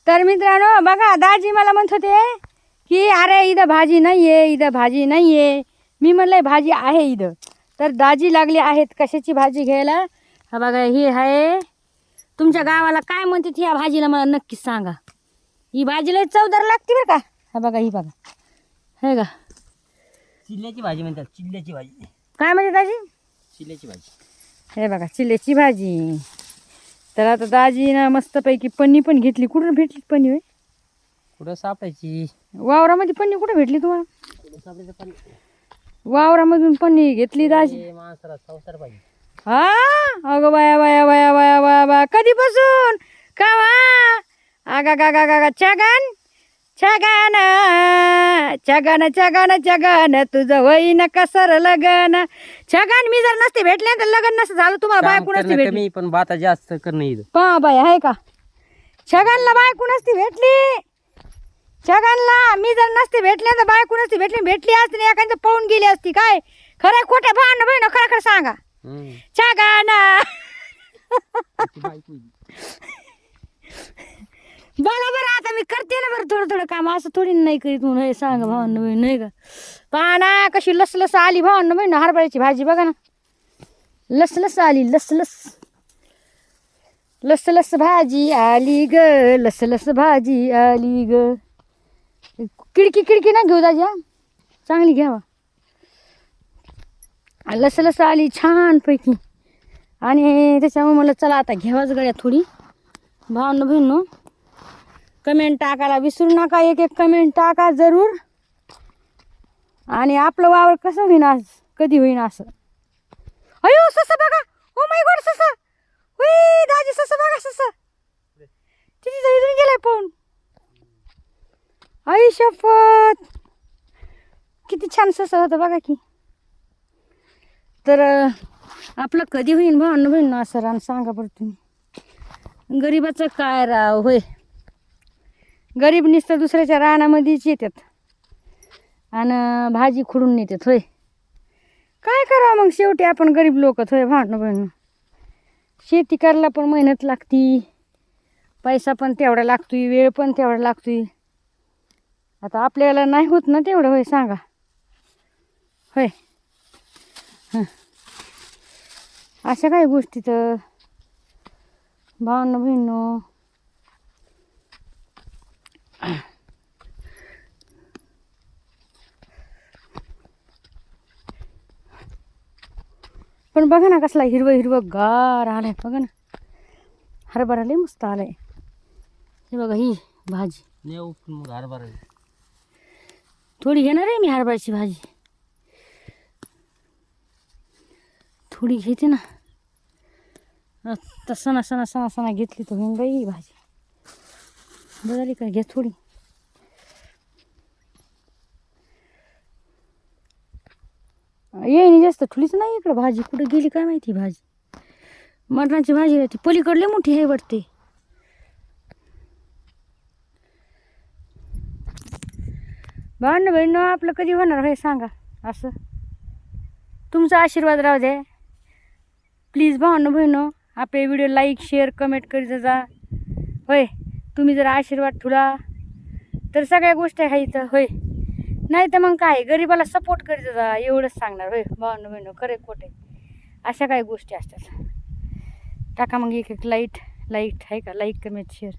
तर मित्रांनो बघा, दाजी मला म्हणत होते की अरे इथं भाजी नाही आहे, इथं भाजी नाही आहे. मी म्हणलं भाजी आहे इथं. तर दाजी लागले आहेत कशाची भाजी घ्यायला. हा बघा ही आहे. तुमच्या गावाला काय म्हणते ह्या भाजीला मला नक्कीच सांगा. ही भाजीला चवदार लागते बरं का. हा बघा ही बघा, हे का चिल्ल्याची भाजी म्हणतात. चिल्ल्याची भाजी काय म्हणते दाजी? चिल्ल्याची भाजी. हे बघा चिल्ल्याची भाजी. तर आता दाजीनं मस्तपैकी पन्नी पण घेतली. कुठून भेटली पन्नी होय? कुठं सापडायची? वावरामध्ये पन्नी कुठं भेटली तुम्हाला? कुठं सापडायचं पण वावरामधून पन्नी घेतली दाजी. माणसाला संसार पाहिजे. हा अगं बाया बाया बाया बाया बाया बाया कधीपासून का वा आगा गा गा गा गा छगन छगन छगन छगन छगन तुझं होईन कसर लगन. छगन मी जर नसते भेटले तर लग्न नसतं झालं. तुम्हाला बायको नसती भेटली. कमी पण बाता जास्त करणं इथं. पहा बाया आहे का. छगनला बायको नसती भेटली. छगनला मी जर नसते भेटले तर बायको नसती भेटली असती नाही एखादं पळून गेली असती. काय खरं खोट्या भावना बहिण खरं खरं सांगा. छगन बघा बरं आता मी करते ना बरं थोडं थोडं काम. असं थोडी नाही करीत म्हणून हे सांगा भावांना बहीण नाही का. पहा ना कशी लसलस आली भावांना बहीण. हरभऱ्याची भाजी बघा ना लसलस आली. लसलस लसलस भाजी आली ग. लसलस भाजी आली ग. खिडकी ना घेऊ दाजी. चांगली घ्यावा. लसलस आली छान पैकी. आणि त्याच्यामुळे मला चला आता घ्यावाच गड्या थोडी. भावांना बहिण कमेंट टाकायला विसरू नका. एक कमेंट टाका जरूर. आणि आपलं वावर कसं होईन आज कधी होईन असं. अयो ससा बघा. ओ माय गॉड ससा. हुई दाजी ससा बघा ससा. तिथे इथून गेलाय पाहून. आई शपथ किती छान ससा होतं बघा की. तर आपलं कधी होईन भावांना बहीण असं रान सांगा बरं तुम्ही. गरीबाचं काय राव होय. गरीब नुसतं दुसऱ्याच्या रानामध्येच येतात आणि भाजी खुडून नेतात होय. काय करावं मग शेवटी आपण गरीब लोकच होय भावांना बहीण. शेती करायला पण मेहनत लागती. पैसा पण तेवढा लागतोय. वेळ पण तेवढा लागतोय. आता आपल्याला नाही होत ना तेवढं होय सांगा होय. अशा काही गोष्टी तर भावांना बहिणींनो पण बघा ना कसला हिरवं हिरवं गार आलाय बघा ना. हरभरा लय मस्त आलाय. हे बघा ही भाजी मग हरभरा थोडी घेणार आहे मी. हरभऱ्याची भाजी थोडी घेते ना. सणा सणा सणा सणा घेतली तर घेऊन बाई भाजी बघाली का. घ्या थोडी. येईन जास्त थोडीच नाही इकडं भाजी. कुठं गेली काय माहिती भाजी. मटणाची भाजी राहते पलीकडले मोठी हे वाटते. भांडण बहिण आपलं कधी होणार होय सांगा असं. तुमचा आशीर्वाद राहू द्या प्लीज भावांनो बहिणो. आपले व्हिडिओ लाईक शेअर कमेंट करीत जा होय. तुम्ही जर आशीर्वाद ठेवला तर सगळ्या गोष्टी आहेत होय. नाही तर मग काय गरीबाला सपोर्ट करीत जा एवढंच सांगणार होय भावांनो बहिणो. खरे खोटे अशा काही गोष्टी असतात. टाका मग एक लाईट आहे का. Like comment share.